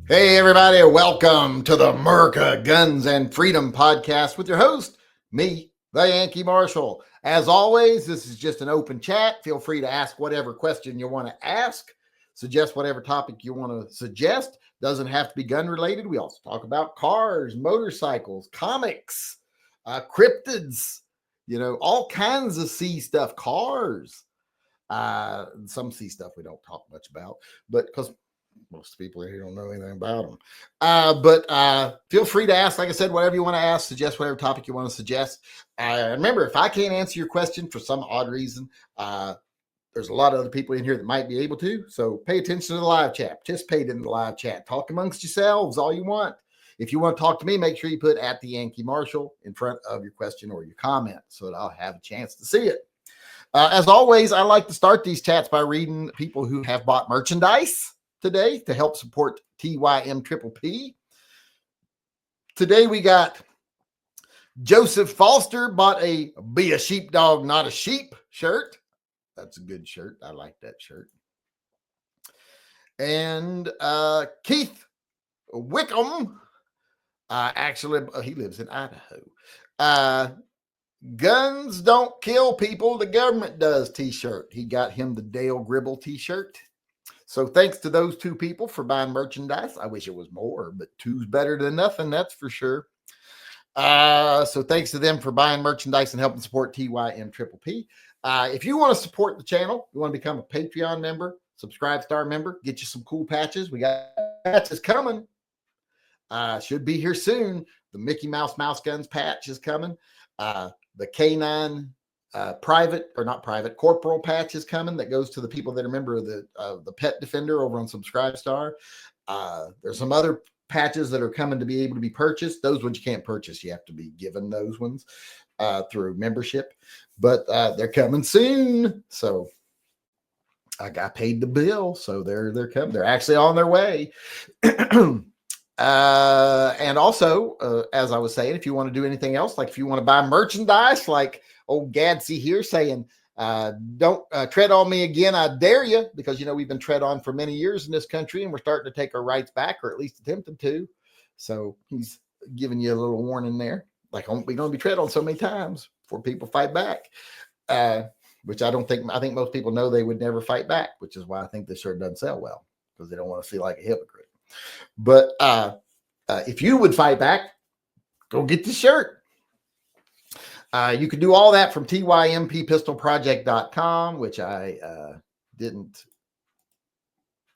Hey, everybody, welcome to the MURCA Guns and Freedom podcast with your host, me, the Yankee Marshal. As always, this is just an open chat. Feel free to ask whatever question you want to ask, suggest whatever topic you want to suggest. Doesn't have to be gun related. We also talk about cars, motorcycles, comics, cryptids, all kinds of sea stuff, cars. Some sea stuff we don't talk much about, but because most people here don't know anything about them. But feel free to ask, like I said, whatever you want to ask, suggest whatever topic you want to suggest. Remember, if I can't answer your question for some odd reason, there's a lot of other people in here that might be able to. So pay attention to the live chat. Participate in the live chat. Talk amongst yourselves all you want. If you want to talk to me, make sure you put at the Yankee Marshal in front of your question or your comment so that I'll have a chance to see it. As always, I like to start these chats by reading people who have bought merchandise today to help support TYMP. Today we got Joseph Foster bought a "Be a Sheepdog, Not a Sheep" shirt. That's a good shirt. I like that shirt. And Keith Wickham, actually, he lives in Idaho. "Guns don't kill people, the government does" t-shirt. He got him the Dale Gribble t-shirt. So thanks to those two people for buying merchandise. I wish it was more, but two's better than nothing, that's for sure. So thanks to them for buying merchandise and helping support TYMP. If you want to support the channel, you want to become a Patreon member, subscribe star member, get you some cool patches. We got patches coming. Should be here soon. The Mickey Mouse Guns patch is coming. The K9 corporal patch is coming that goes to the people that are member of the Pet Defender over on Subscribe Star. There's some other patches that are coming to be able to be purchased. Those ones you can't purchase. You have to be given those ones through membership, but they're coming soon. So I got paid the bill. So they're coming. They're actually on their way. And also, as I was saying, if you want to do anything else, like if you want to buy merchandise, like old Gadsy here saying, don't tread on me again, I dare you, because, we've been tread on for many years in this country and we're starting to take our rights back, or at least attempting to. So he's giving you a little warning there. Like, we're going to be tread on so many times before people fight back, which I think most people know they would never fight back, which is why I think this shirt doesn't sell well, because they don't want to feel like a hypocrite. But if you would fight back, go get the shirt. You can do all that from TYMPpistolproject.com, which I didn't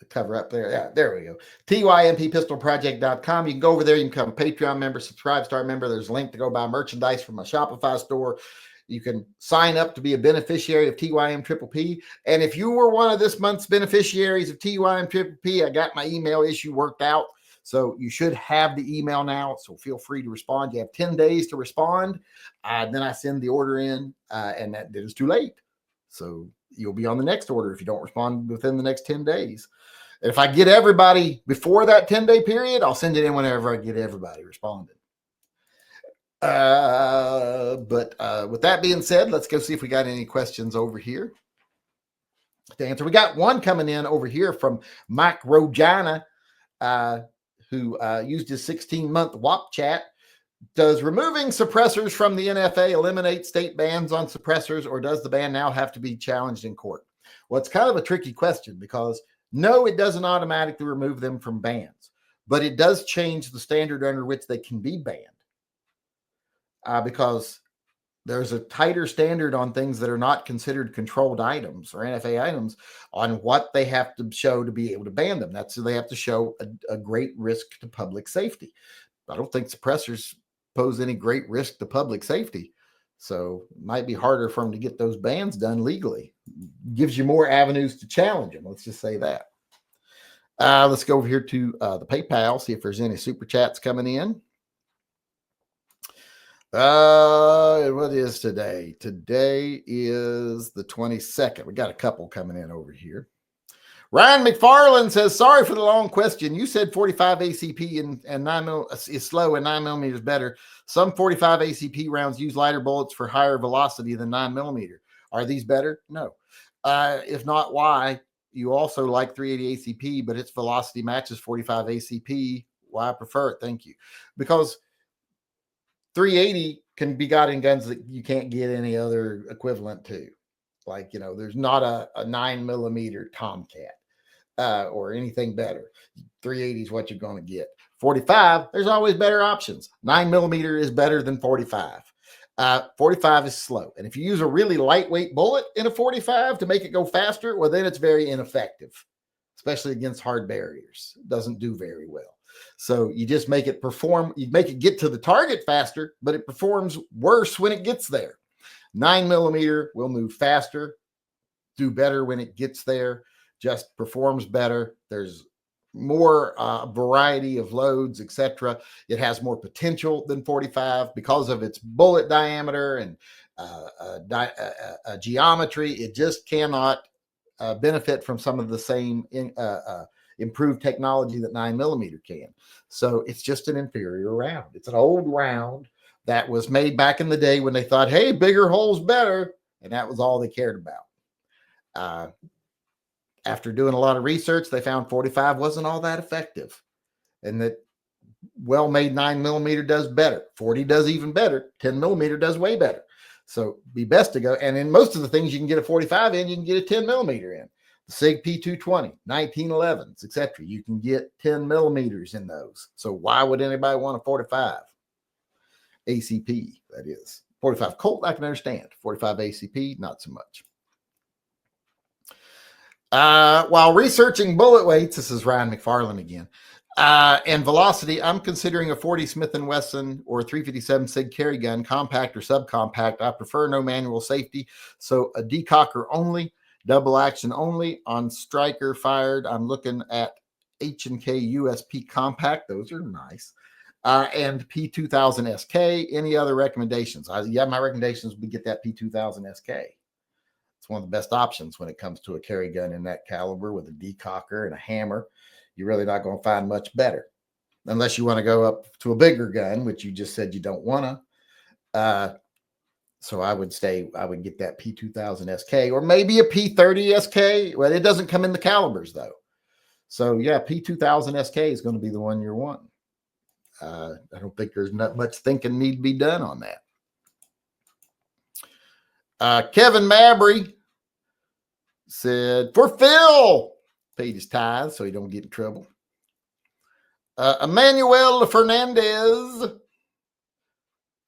cover up there. Yeah, there we go. TYMPpistolproject.com. You can go over there. You can become a Patreon member, subscribe star member. There's a link to go buy merchandise from my Shopify store. You can sign up to be a beneficiary of TYMP. And if you were one of this month's beneficiaries of TYMP, I got my email issue worked out. So you should have the email now. So feel free to respond. You have 10 days to respond. Then I send the order in, and that is too late. So you'll be on the next order if you don't respond within the next 10 days. If I get everybody before that 10-day period, I'll send it in whenever I get everybody responded. But with that being said, let's go see if we got any questions over here to answer. We got one coming in over here from Mike Rojana, who used his 16-month WAP chat. Does removing suppressors from the NFA eliminate state bans on suppressors, or does the ban now have to be challenged in court? Well, it's kind of a tricky question, because no, it doesn't automatically remove them from bans, but it does change the standard under which they can be banned. Because there's a tighter standard on things that are not considered controlled items or NFA items on what they have to show to be able to ban them. That's, they have to show a great risk to public safety. I don't think suppressors pose any great risk to public safety. So it might be harder for them to get those bans done legally. Gives you more avenues to challenge them. Let's just say that. Let's go over here to the PayPal, see if there's any super chats coming in. What is today? Today is the 22nd. We got a couple coming in over here. Ryan McFarland says, sorry for the long question. You said 45 ACP and 9mm is slow and 9mm is better. Some 45 ACP rounds use lighter bullets for higher velocity than 9mm. Are these better? No. If not, why? you also like 380 ACP, but its velocity matches 45 ACP. Why I prefer it? Thank you. Because 380 can be got in guns that you can't get any other equivalent to. Like, there's not a 9mm Tomcat or anything better. 380 is what you're going to get. 45, there's always better options. 9mm is better than 45. 45 is slow. And if you use a really lightweight bullet in a 45 to make it go faster, well, then it's very ineffective, especially against hard barriers. It doesn't do very well. So you just make it perform, you make it get to the target faster, but it performs worse when it gets there. 9mm will move faster, do better when it gets there, just performs better. There's more variety of loads, etc. It has more potential than 45 because of its bullet diameter and geometry. It just cannot benefit from some of the same improved technology that 9mm can. So it's just an inferior round. It's an old round that was made back in the day when they thought, hey, bigger hole's better. And that was all they cared about. After doing a lot of research, they found 45 wasn't all that effective and that well-made 9mm does better. 40 does even better. 10mm does way better. So be best to go. And in most of the things you can get a 45 in, you can get a 10mm in. The SIG P220, 1911s, etc. You can get 10mm in those. So why would anybody want a 45? ACP, that is. 45 Colt, I can understand. 45 ACP, not so much. While researching bullet weights, this is Ryan McFarland again, and velocity, I'm considering a 40 Smith & Wesson or 357 SIG carry gun, compact or subcompact. I prefer no manual safety, so a decocker only, double action only, on striker fired. I'm looking at H&K USP compact. Those are nice. And P2000 SK. Any other recommendations? My recommendations would get that P2000 SK. It's one of the best options when it comes to a carry gun in that caliber with a decocker and a hammer. You're really not going to find much better unless you want to go up to a bigger gun, which you just said you don't want to. So I would get that P2000 SK or maybe a P30 SK. Well, it doesn't come in the calibers though. So yeah, P2000 SK is going to be the one you're wanting. I don't think there's not much thinking need to be done on that. Kevin Mabry said, for Phil, paid his tithes so he don't get in trouble. Emmanuel Fernandez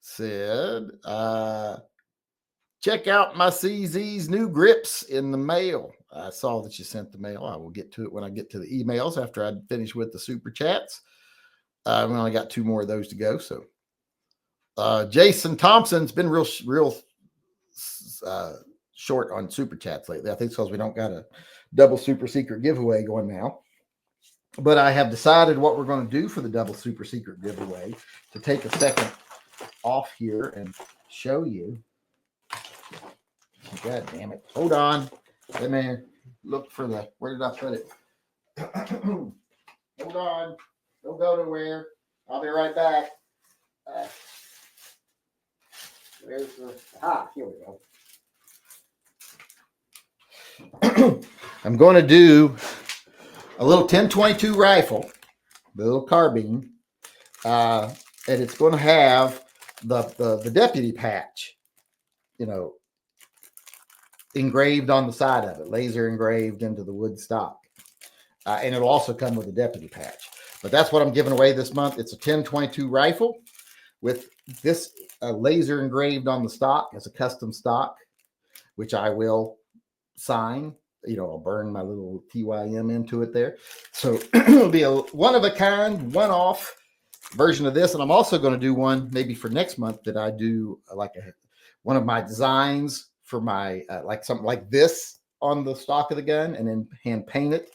said, check out my CZ's new grips in the mail. I saw that you sent the mail. I will get to it when I get to the emails after I finish with the super chats. We only got 2 more of those to go. So Jason Thompson's been real short on super chats lately. I think it's because we don't got a double super secret giveaway going now. But I have decided what we're going to do for the double super secret giveaway to take a second off here and show you. God damn it. Hold on. Let me look for where did I put it? Hold on. Don't go nowhere. I'll be right back. Where's here we go. I'm going to do a little 10-22 rifle, the little carbine, and it's going to have the deputy patch, engraved on the side of it, laser engraved into the wood stock. And it'll also come with a deputy patch. But that's what I'm giving away this month. It's a 10-22 rifle with this laser engraved on the stock as a custom stock, which I will sign. I'll burn my little TYM into it there. So it'll be a one-of-a-kind, one-off version of this. And I'm also going to do one maybe for next month that I do one of my designs for my, something like this on the stock of the gun and then hand paint it.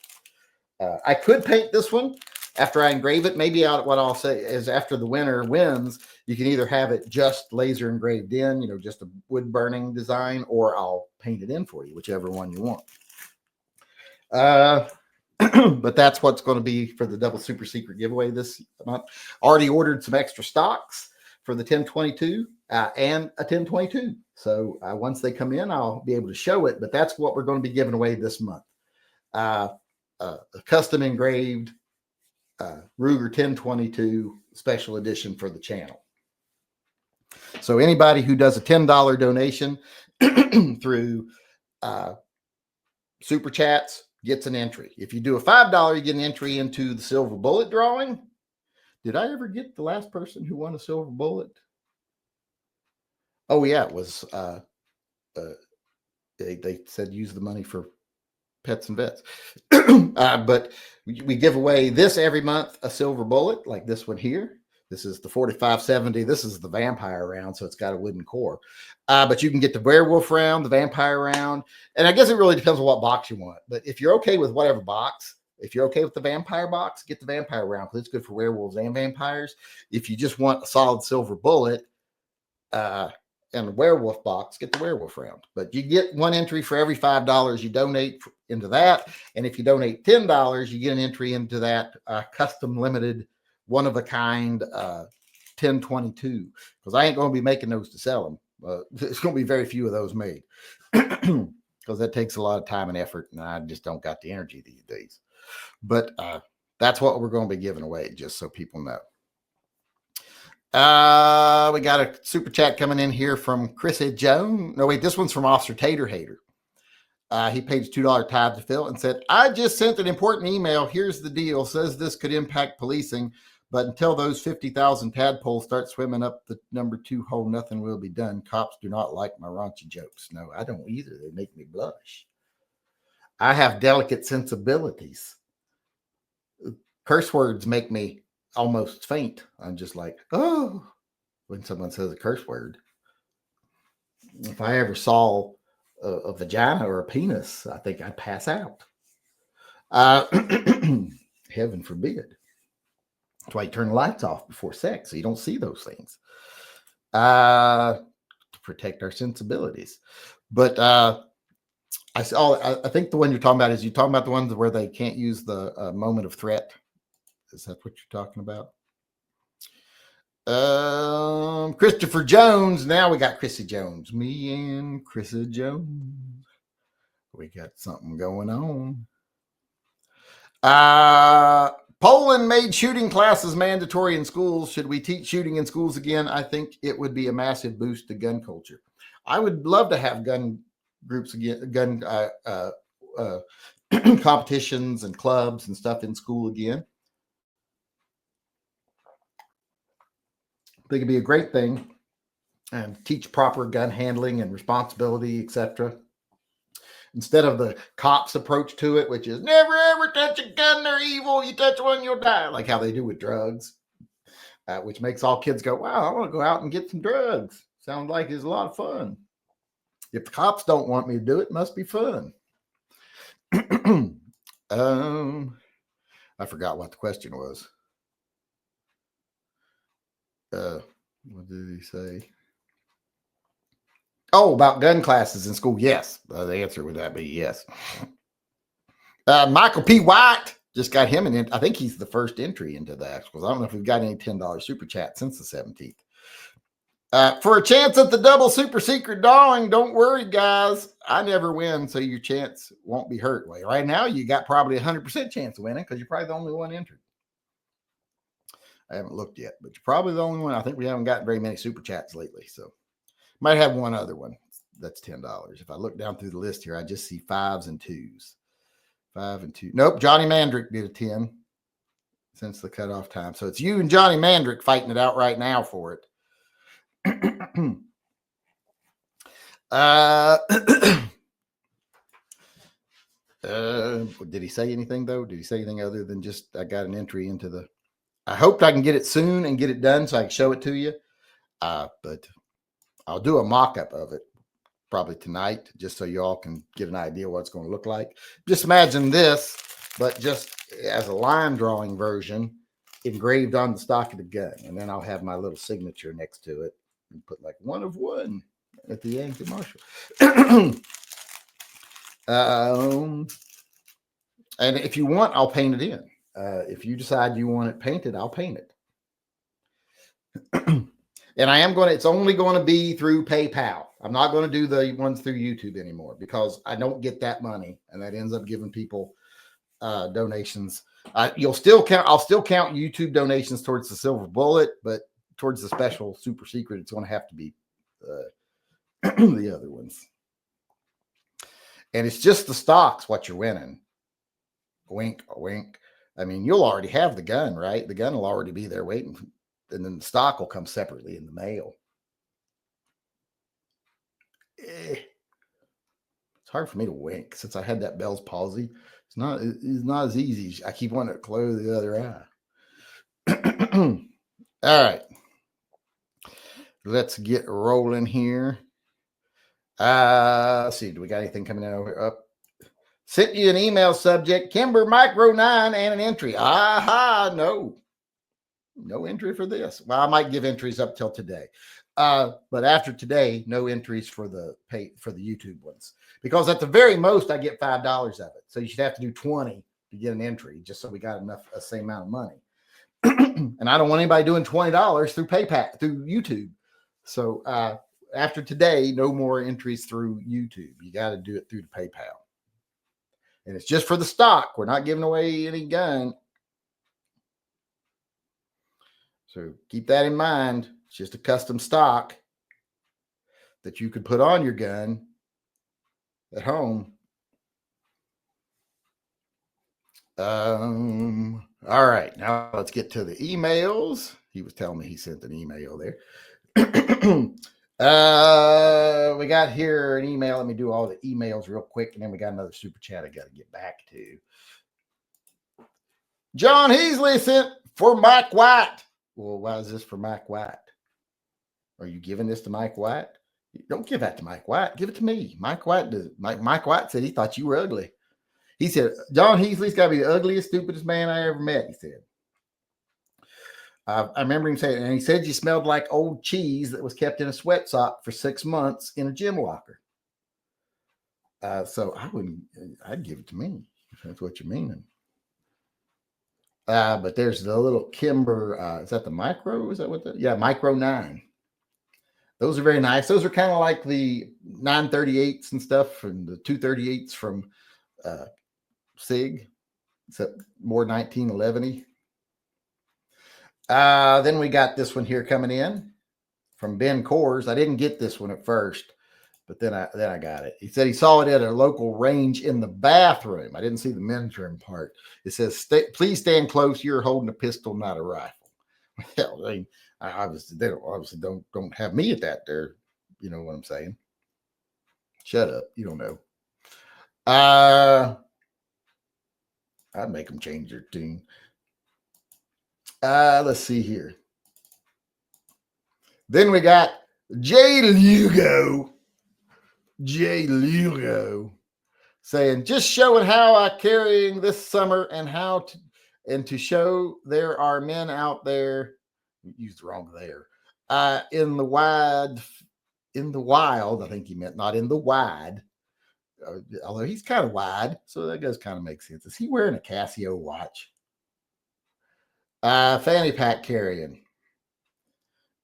I could paint this one after I engrave it. Maybe what I'll say is after the winter wins, you can either have it just laser engraved in, just a wood burning design, or I'll paint it in for you, whichever one you want. But that's what's going to be for the double super secret giveaway this month. Already ordered some extra stocks for the 10-22 and a 10-22. So once they come in, I'll be able to show it, but that's what we're going to be giving away this month. a custom engraved Ruger 1022 special edition for the channel. So anybody who does a $10 donation through Super Chats gets an entry. If you do a $5, you get an entry into the Silver Bullet drawing. Did I ever get the last person who won a Silver Bullet? Oh, yeah, it was, they said use the money for pets and vets. But we give away this every month, a Silver Bullet, like this one here. This is the 4570. This is the vampire round, so it's got a wooden core. But you can get the werewolf round, the vampire round, and I guess it really depends on what box you want. But if you're okay with whatever box, if you're okay with the vampire box, get the vampire round because it's good for werewolves and vampires. If you just want a solid Silver Bullet and a werewolf box, get the werewolf round. But you get one entry for every $5 you donate into that. And if you donate $10, you get an entry into that custom limited one-of-a-kind 1022, because I ain't going to be making those to sell them. There's going to be very few of those made because that takes a lot of time and effort, and I just don't got the energy these days. But that's what we're going to be giving away, just so people know. We got a super chat coming in here from Chrissy Jones. No, wait, this one's from Officer Tater Hater. He paid his $2 tithe to Phil and said, I just sent an important email. Here's the deal. Says this could impact policing, but until those 50,000 tadpoles start swimming up the number 2 hole, nothing will be done. Cops do not like my raunchy jokes. No, I don't either. They make me blush. I have delicate sensibilities. Curse words make me almost faint. I'm just like, oh, when someone says a curse word. If I ever saw a vagina or a penis, I think I'd pass out. Heaven forbid. That's why you turn the lights off before sex, so you don't see those things. To protect our sensibilities. But I think the one you're talking about is the ones where they can't use the moment of threat. Is that what you're talking about? Christopher Jones. Now we got Chrissy Jones. Me and Chrissy Jones. We got something going on. Poland made shooting classes mandatory in schools. Should we teach shooting in schools again? I think it would be a massive boost to gun culture. I would love to have gun groups again, gun competitions and clubs and stuff in school again. I think it'd be a great thing, and teach proper gun handling and responsibility, etc. Instead of the cops' approach to it, which is never ever touch a gun, they're evil. You touch one, you'll die, like how they do with drugs, which makes all kids go, wow, I want to go out and get some drugs. Sounds like it's a lot of fun. If the cops don't want me to do it, it must be fun. I forgot what the question was. What did he say? Oh, about gun classes in school. Yes. The answer would that be yes. Michael P. White just got him in. I think he's the first entry into that, because I don't know if we've got any $10 super chat since the 17th. For a chance at the double super secret drawing, don't worry, guys. I never win, so your chance won't be hurt. Well, right now, you got probably a 100% chance of winning because you're probably the only one entered. I haven't looked yet, but you're probably the only one. I think we haven't gotten very many super chats lately, so might have one other one that's $10. If I look down through the list here, I just see 5s and 2s. 5 and 2. Nope, Johnny Mandrick did a 10 since the cutoff time. So it's you and Johnny Mandrick fighting it out right now for it. Did he say anything, though? Did he say anything other than just I got an entry into the... I hoped I can get it soon and get it done so I can show it to you. But I'll do a mock-up of it probably tonight, just so you all can get an idea what it's going to look like. Just imagine this, but just as a line drawing version engraved on the stock of the gun. And then I'll have my little signature next to it and put like 1 of 1 at the Yankee Marshall. And if you want, I'll paint it in. If you decide you want it painted, I'll paint it. And I am going to, it's only going to be through PayPal. I'm not going to do the ones through YouTube anymore because I don't get that money, and that ends up giving people donations. I'll still count YouTube donations towards the silver bullet, but towards the special super secret, it's going to have to be the other ones. And it's just the stocks what you're winning. Wink, wink. I mean, you'll already have the gun, right? The gun will already be there waiting, and then the stock will come separately in the mail. It's hard for me to wink since I had that Bell's palsy. It's not as easy. I keep wanting to close the other eye. All right. Let's get rolling here. Let's see. Do we got anything coming in over up? Sent you an email subject, Kimber Micro 9 and an entry. Aha, no entry for this. Well, I might give entries up till today. But after today, no entries for the YouTube ones, because at the very most I get $5 of it. So you should have to do 20 to get an entry, just so we got the same amount of money. And I don't want anybody doing $20 through PayPal, through YouTube. So after today, no more entries through YouTube. You got to do it through the PayPal. And it's just for the stock. We're not giving away any gun. So keep that in mind. It's just a custom stock that you could put on your gun at home. All right, now let's get to the emails. He was telling me he sent an email there. We got here an email. Let me do all the emails real quick, and then we got another super chat I got to get back to. John Heasley sent for Mike White. Well, why is this for Mike White? Are you giving this to Mike White? Don't give that to Mike White. Give it to me. Mike White said he thought you were ugly. He said, John Heasley's got to be the ugliest, stupidest man I ever met, he said. I remember him saying, and he said you smelled like old cheese that was kept in a sweat sock for 6 months in a gym locker. So I'd give it to me, if that's what you're meaning. But there's the little Kimber, is that the Micro? Is that what yeah, Micro 9. Those are very nice. Those are kind of like the 938s and stuff, and the 238s from SIG, except more 1911-y. Then we got this one here coming in from Ben Coors. I didn't get this one at first, but then I got it. He said he saw it at a local range in the bathroom. I didn't see the men's room part. It says, please stand close. You're holding a pistol, not a rifle. Well, I mean, they don't have me at that there. You know what I'm saying? Shut up. You don't know. I'd make them change their tune. Let's see here. Then we got Jay Lugo saying, just showing how I carrying this summer and to show there are men out there, used the wrong there, in the wild, I think he meant not in the wide, although he's kind of wide, so that does kind of make sense. Is he wearing a Casio watch? Fanny pack carrying.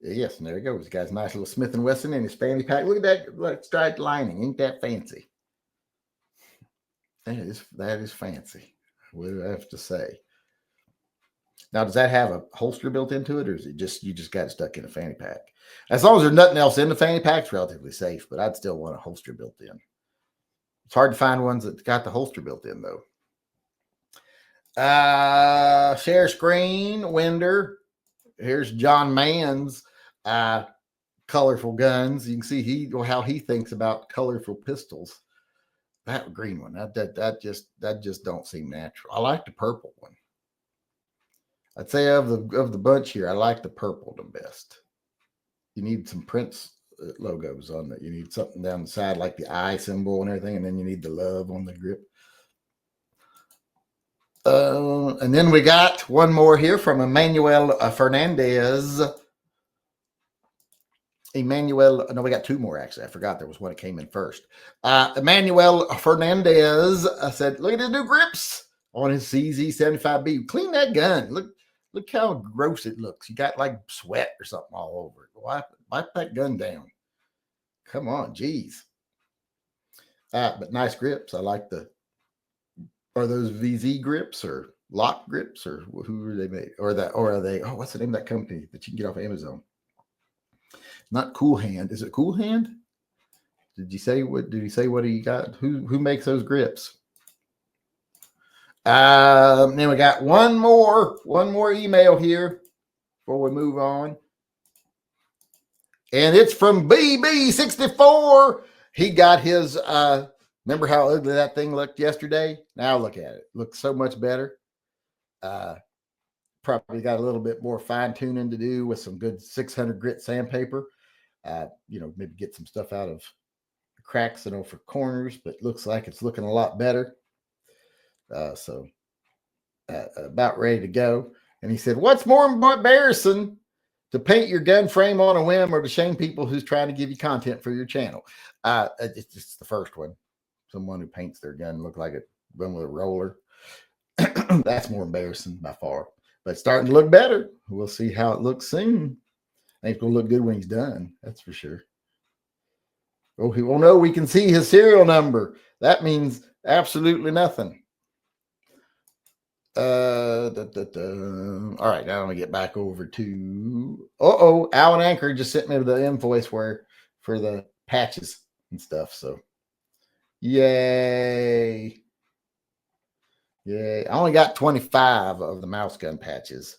Yes, and there he goes. He's got his nice little Smith & Wesson in his fanny pack. Look at that striped lining. Ain't that fancy? That is fancy. What do I have to say? Now, does that have a holster built into it, or is it just you just got it stuck in a fanny pack? As long as there's nothing else in the fanny pack, it's relatively safe, but I'd still want a holster built in. It's hard to find ones that got the holster built in, though. Share screen, Winder. Here's John Mann's colorful guns. You can see how he thinks about colorful pistols. That green one, that just don't seem natural. I like the purple one. I'd say of the bunch here, I like the purple the best. You need some Prince logos on it. You need something down the side like the eye symbol and everything, and then you need the love on the grip. And then we got one more here from Emmanuel Fernandez. We got two more actually. I forgot there was one that came in first. Emmanuel Fernandez said, look at his new grips on his CZ75B. Clean that gun. Look how gross it looks. You got like sweat or something all over it. Wipe that gun down. Come on, geez. But nice grips. I like are those VZ grips or lock grips or who are they made? Or are they, oh, what's the name of that company that you can get off Amazon? Not Cool Hand. Is it Cool Hand? Did he say what he got? Who makes those grips? Then we got one more email here before we move on. And it's from BB64. He got his, remember how ugly that thing looked yesterday? Now look at it. Looks so much better. Probably got a little bit more fine tuning to do with some good 600 grit sandpaper. Maybe get some stuff out of the cracks and over corners, but looks like it's looking a lot better. So about ready to go. And he said, what's more embarrassing, to paint your gun frame on a whim or to shame people who's trying to give you content for your channel? It's just the first one. Someone who paints their gun look like it run with a roller. That's more embarrassing by far, but it's starting to look better. We'll see how it looks soon. I think it's going to look good when he's done. That's for sure. Oh, he won't know we can see his serial number. That means absolutely nothing. All right, now I'm gonna get back over to Alan Anchor just sent me the invoice for the patches and stuff. So yay. I only got 25 of the mouse gun patches.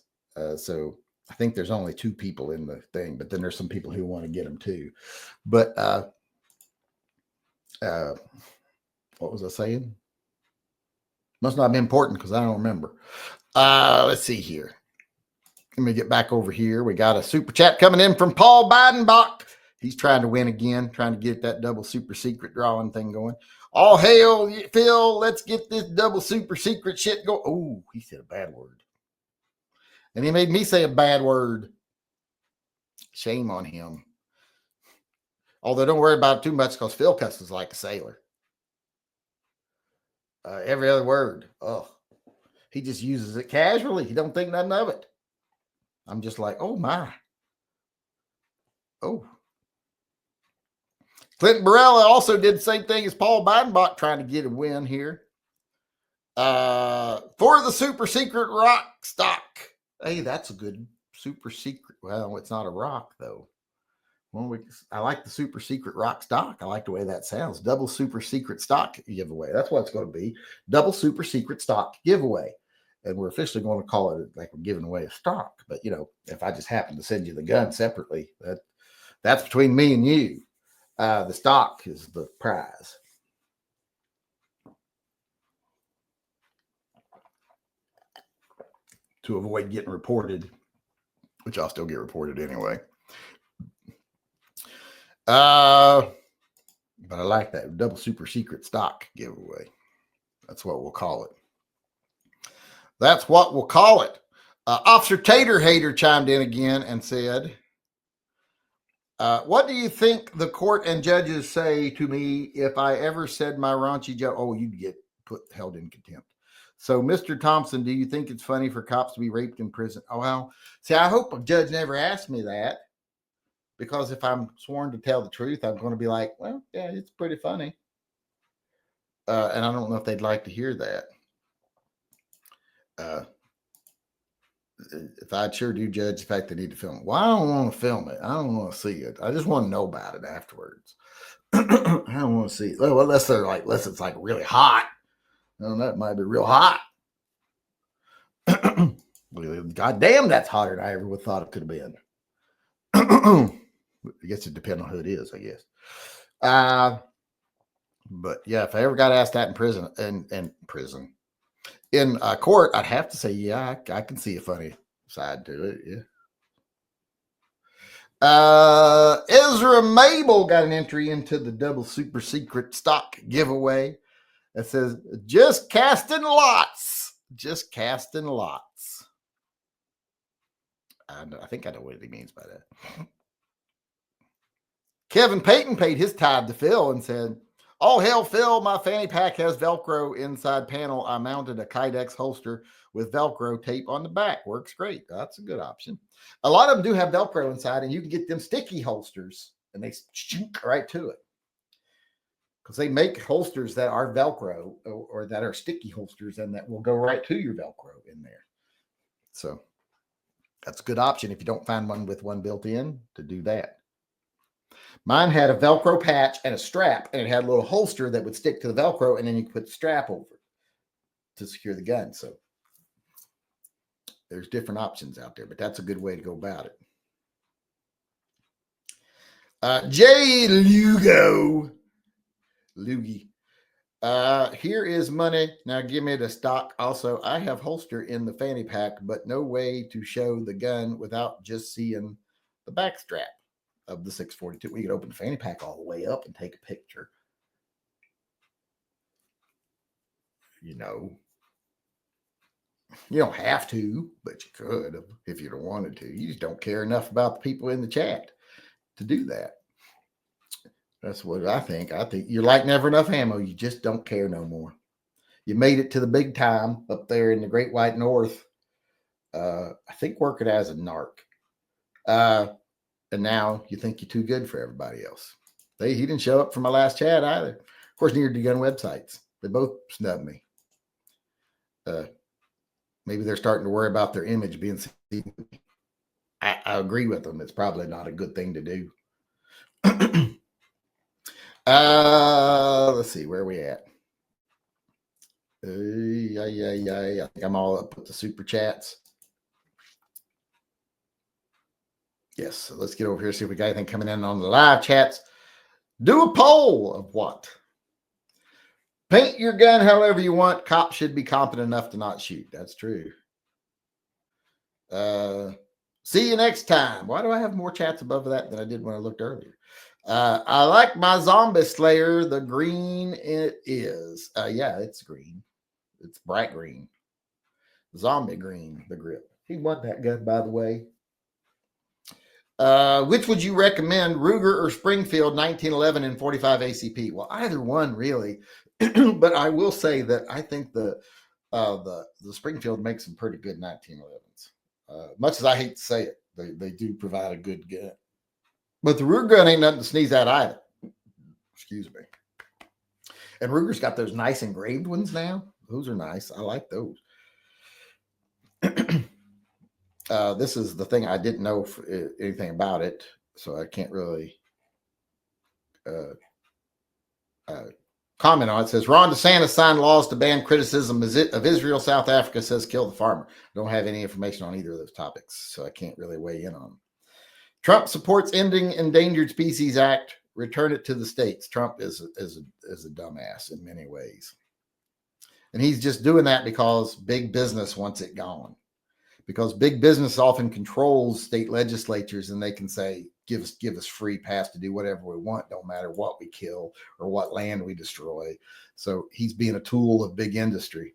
So I think there's only 2 people in the thing, but then there's some people who want to get them too. But what was I saying? Must not be important because I don't remember. Let's see here. Let me get back over here. We got a super chat coming in from Paul Bidenbach. He's trying to win again, trying to get that double super secret drawing thing going. All hail, Phil. Let's get this double super secret shit going. Oh, he said a bad word. And he made me say a bad word. Shame on him. Although don't worry about it too much because Phil cusses like a sailor. Every other word. Oh, he just uses it casually. He don't think nothing of it. I'm just like, oh my. Oh. Clinton Barella also did the same thing as Paul Bidenbach, trying to get a win here. For the super secret rock stock. Hey, that's a good super secret. Well, it's not a rock though. Well, I like the super secret rock stock. I like the way that sounds. Double super secret stock giveaway. That's what it's going to be. Double super secret stock giveaway. And we're officially going to call it like we're giving away a stock. But, if I just happen to send you the gun separately, that's between me and you. The stock is the prize. To avoid getting reported, which I'll still get reported anyway. But I like that double super secret stock giveaway. That's what we'll call it. Officer Tater Hater chimed in again and said, what do you think the court and judges say to me if I ever said my raunchy joke? Oh, you'd get held in contempt. So, Mr. Thompson, do you think it's funny for cops to be raped in prison? Oh, well, see, I hope a judge never asked me that. Because if I'm sworn to tell the truth, I'm going to be like, well, yeah, it's pretty funny. And I don't know if they'd like to hear that. If I'd sure do judge the fact they need to film it. Well, I don't want to film it. I don't want to see it. I just want to know about it afterwards. I don't want to see it. Well, unless it's like really hot. Well, that might be real hot. God damn, that's hotter than I ever would have thought it could have been. I guess it depends on who it is, I guess. But yeah, if I ever got asked that in prison, in court, I'd have to say, yeah, I can see a funny side to it. Yeah. Ezra Mabel got an entry into the double super secret stock giveaway that says, just casting lots. I think I know what he means by that. Kevin Payton paid his tithe to Phil and said, oh, hell, Phil, my fanny pack has Velcro inside panel. I mounted a Kydex holster with Velcro tape on the back. Works great. That's a good option. A lot of them do have Velcro inside, and you can get them sticky holsters and they shoot right to it. Because they make holsters that are Velcro or that are sticky holsters and that will go right to your Velcro in there. So that's a good option if you don't find one with one built in to do that. Mine had a Velcro patch and a strap, and it had a little holster that would stick to the Velcro, and then you could put the strap over it to secure the gun. So there's different options out there, but that's a good way to go about it. Jay Lugo. Loogie. Here is money. Now give me the stock. Also, I have holster in the fanny pack, but no way to show the gun without just seeing the back strap of the 642. We could open the fanny pack all the way up and take a picture. You know, you don't have to, but you could if you wanted to. You just don't care enough about the people in the chat to do that. That's what I think. I think you're like never enough ammo. You just don't care no more. You made it to the big time up there in the Great White North. I think working as a narc. And now you think you're too good for everybody else. He didn't show up for my last chat either. Of course, neither do gun websites. They both snubbed me. Maybe they're starting to worry about their image being seen. I agree with them. It's probably not a good thing to do. Let's see, where are we at? I think I'm all up with the super chats. Yes, so let's get over here, see if we got anything coming in on the live chats. Do a poll of what? Paint your gun however you want. Cops should be competent enough to not shoot. That's true. See you next time. Why do I have more chats above that than I did when I looked earlier? I like my zombie slayer. The green it is. Yeah, it's green. It's bright green. Zombie green, the grip. He won that gun, by the way. Which would you recommend, Ruger or Springfield 1911 and 45 ACP? Well, either one really, but I will say that I think the Springfield makes some pretty good 1911s. Much as I hate to say it, they do provide a good gun. But the Ruger gun ain't nothing to sneeze at either. Excuse me. And Ruger's got those nice engraved ones now. Those are nice. I like those. This is the thing I didn't know anything about it, so I can't really comment on it. It says Ron DeSantis signed laws to ban criticism of Israel. South Africa says kill the farmer. Don't have any information on either of those topics, so I can't really weigh in on them. Trump supports ending Endangered Species Act. Return it to the states. Trump is a dumbass in many ways, and he's just doing that because big business wants it gone. Because big business often controls state legislatures, and they can say, give us free pass to do whatever we want, don't matter what we kill or what land we destroy. So he's being a tool of big industry.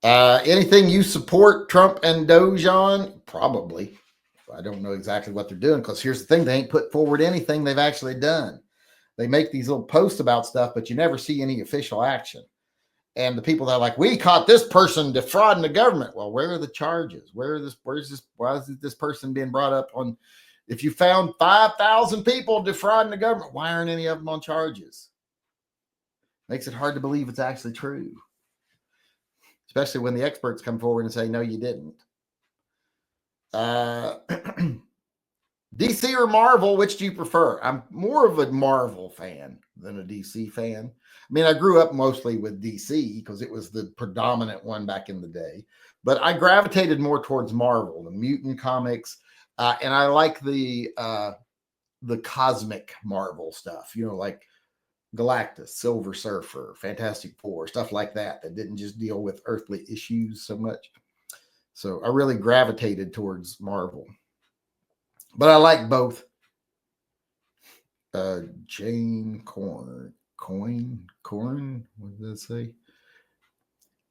Anything you support Trump and Doge on? Probably. I don't know exactly what they're doing, because here's the thing, they ain't put forward anything they've actually done. They make these little posts about stuff, but you never see any official action. And the people that are like, we caught this person defrauding the government. Well, where are the charges? Why is this person being brought up on? If you found 5,000 people defrauding the government, why aren't any of them on charges? Makes it hard to believe it's actually true. Especially when the experts come forward and say, no, you didn't. DC or Marvel, which do you prefer? I'm more of a Marvel fan than a DC fan. I mean, I grew up mostly with DC because it was the predominant one back in the day. But I gravitated more towards Marvel, the mutant comics, and I like the cosmic Marvel stuff, like Galactus, Silver Surfer, Fantastic Four, stuff like that didn't just deal with earthly issues so much. So I really gravitated towards Marvel. But I like both. Jane Corn, what did that say?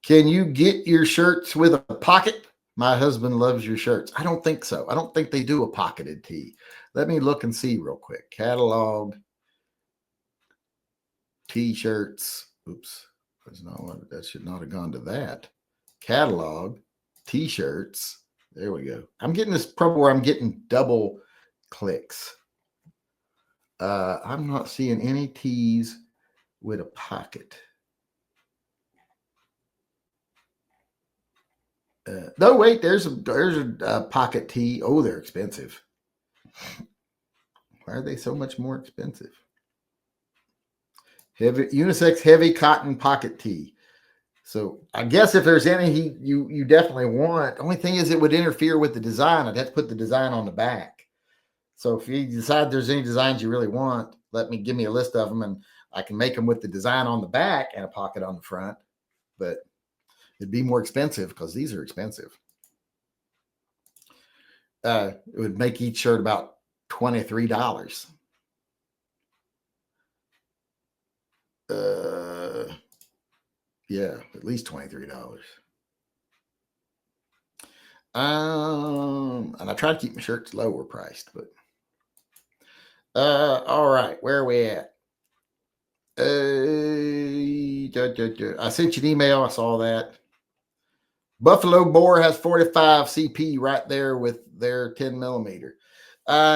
Can you get your shirts with a pocket? My husband loves your shirts. I don't think so. I don't think they do a pocketed tee. Let me look and see real quick. Catalog, t-shirts. Oops, that should not have gone to that. Catalog, t-shirts. There we go. I'm getting this problem where I'm getting double clicks. I'm not seeing any T's with a pocket. No, wait, there's a pocket T. Oh, they're expensive. Why are they so much more expensive? Heavy unisex heavy cotton pocket tee. So I guess if there's any you definitely want. The only thing is it would interfere with the design. I'd have to put the design on the back. So if you decide there's any designs you really want, give me a list of them, and I can make them with the design on the back and a pocket on the front. But it'd be more expensive because these are expensive. It would make each shirt about $23. Yeah, at least $23. And I try to keep my shirts lower priced, but all right, where are we at? I sent you an email. I saw that. Buffalo Bore has 45 CP right there with their 10 millimeter.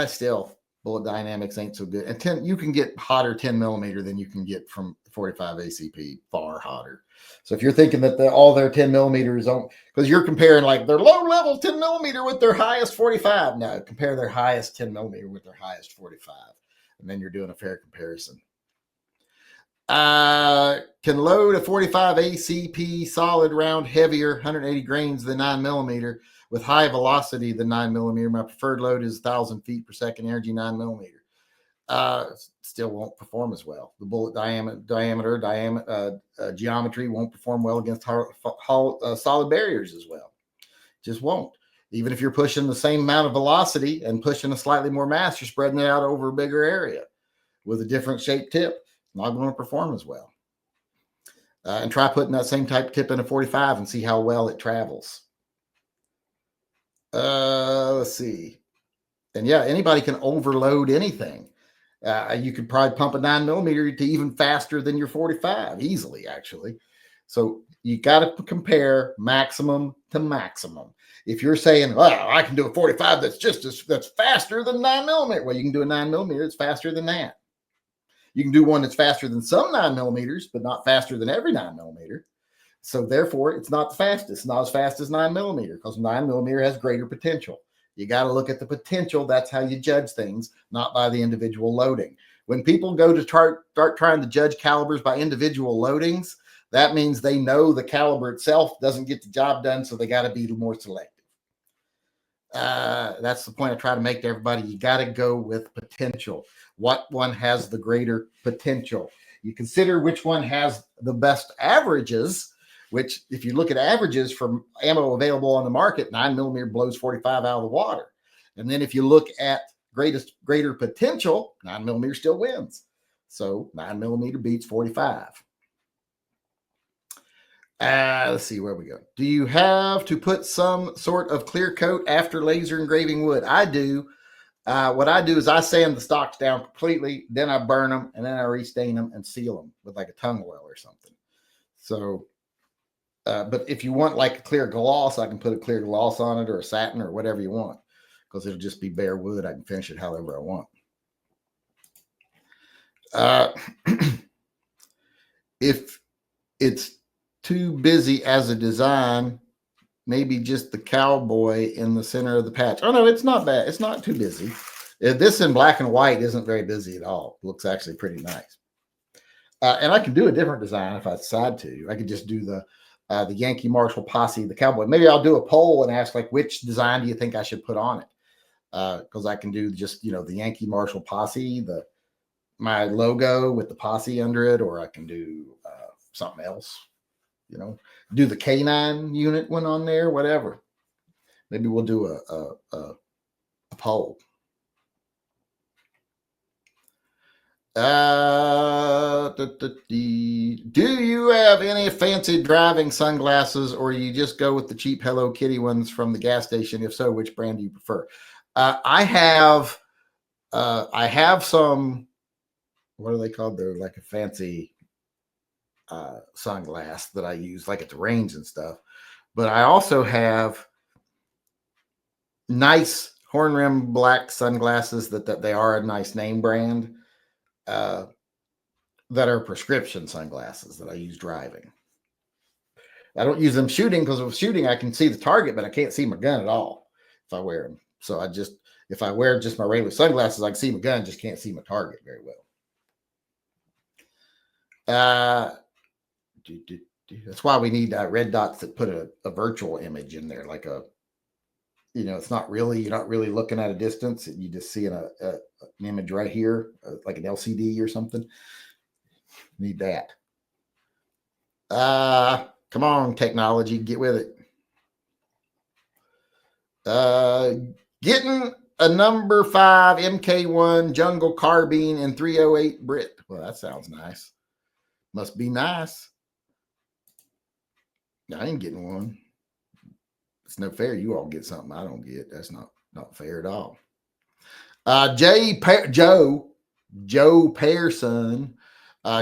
Still, Bullet Dynamics ain't so good. And you can get hotter 10 millimeter than you can get from 45 ACP, far hotter. So if you're thinking that all their 10 millimeters on, because you're comparing like their low level 10 millimeter with their highest 45. No, compare their highest 10 millimeter with their highest 45. And then you're doing a fair comparison. Can load a 45 ACP solid round heavier, 180 grains than 9 millimeter with high velocity than 9 millimeter. My preferred load is 1,000 feet per second energy 9 millimeter. Still won't perform as well. The bullet geometry won't perform well against solid barriers as well. Just won't. Even if you're pushing the same amount of velocity and pushing a slightly more mass, you're spreading it out over a bigger area with a different shaped tip. Not going to perform as well. And try putting that same type of tip in a 45 and see how well it travels. Let's see. And yeah, anybody can overload anything. You could probably pump a 9 millimeter to even faster than your 45 easily, actually. So you got to compare maximum to maximum. If you're saying, well, I can do a 45 that's faster than 9 millimeter, well, you can do a 9 millimeter that's faster than that. You can do one that's faster than some 9 millimeters, but not faster than every 9 millimeter. So therefore, it's not the fastest. It's not as fast as 9 millimeter because 9 millimeter has greater potential. You got to look at the potential. That's how you judge things, not by the individual loading. When people go to start trying to judge calibers by individual loadings, that means they know the caliber itself doesn't get the job done, so they got to be more selective. That's the point I try to make to everybody. You got to go with potential. What one has the greater potential? You consider which one has the best averages, which if you look at averages from ammo available on the market, 9 millimeter blows 45 out of the water. And then if you look at greater potential, 9 millimeter still wins. So 9 millimeter beats 45. Let's see where we go. Do you have to put some sort of clear coat after laser engraving wood? I do. What I do is I sand the stocks down completely, then I burn them, and then I restain them and seal them with like a tung oil or something. So, but if you want like a clear gloss, I can put a clear gloss on it or a satin or whatever you want because it'll just be bare wood. I can finish it however I want. If it's too busy as a design, maybe just the cowboy in the center of the patch. Oh no, it's not bad. It's not too busy. This in black and white isn't very busy at all. It looks actually pretty nice. And I can do a different design if I decide to. I could just do the Yankee Marshall posse, the cowboy. Maybe I'll do a poll and ask like, which design do you think I should put on it? Because I can do just, the Yankee Marshall posse, my logo with the posse under it, or I can do something else. Do the K9 unit one on there, whatever. Maybe we'll do a poll. Do you have any fancy driving sunglasses, or you just go with the cheap Hello Kitty ones from the gas station? If so, which brand do you prefer? I have some. What are they called? They're like a fancy sunglass that I use like at the range and stuff. But I also have nice horn rim black sunglasses that they are a nice name brand that are prescription sunglasses that I use driving. I don't use them shooting because with shooting I can see the target, but I can't see my gun at all if I wear them. So if I wear just my regular sunglasses, I can see my gun, just can't see my target very well. That's why we need red dots that put a virtual image in there, like it's not really, you're not really looking at a distance. You just see an image right here, like an LCD or something. Need that. Come on, technology, get with it. Getting a number 5 MK1 jungle carbine and 308 Brit. Well, that sounds nice. Must be nice. I ain't getting one. It's no fair. You all get something I don't get. That's not fair at all. Joe Pearson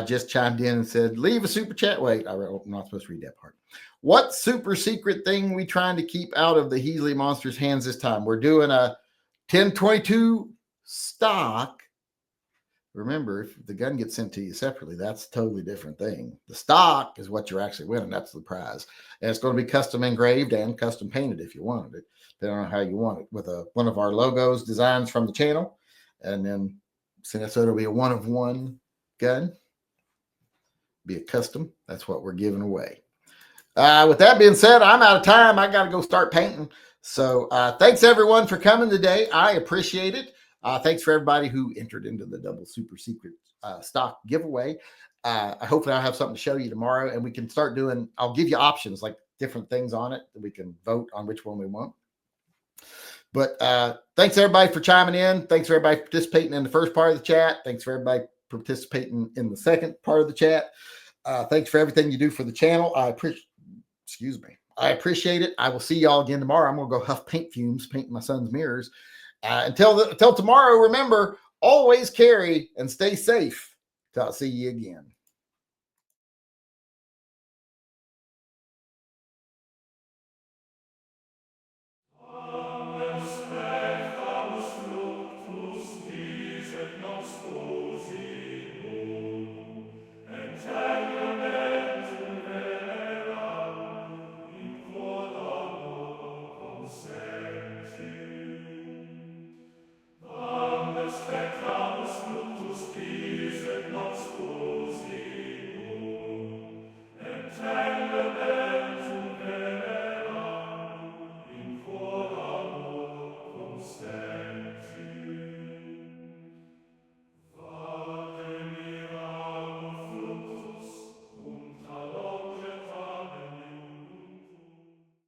just chimed in and said, leave a super chat. Wait, I'm not supposed to read that part. What super secret thing we trying to keep out of the Heasley Monsters' hands this time? We're doing a 1022 stock. Remember, if the gun gets sent to you separately, that's a totally different thing. The stock is what you're actually winning. That's the prize. And it's going to be custom engraved and custom painted if you wanted it, depending on how you want it, with one of our logos, designs from the channel. And then, so it'll be a one-of-one gun. Be a custom. That's what we're giving away. With that being said, I'm out of time. I got to go start painting. So thanks, everyone, for coming today. I appreciate it. Thanks for everybody who entered into the double super secret stock giveaway. Hopefully I'll have something to show you tomorrow, and we can start doing, I'll give you options, like different things on it that we can vote on which one we want. But thanks everybody for chiming in. Thanks for everybody participating in the first part of the chat. Thanks for everybody participating in the second part of the chat. Thanks for everything you do for the channel. I appreciate it. I will see y'all again tomorrow. I'm going to go huff paint fumes, painting my son's mirrors. Until tomorrow, remember, always carry and stay safe. Till I'll see you again.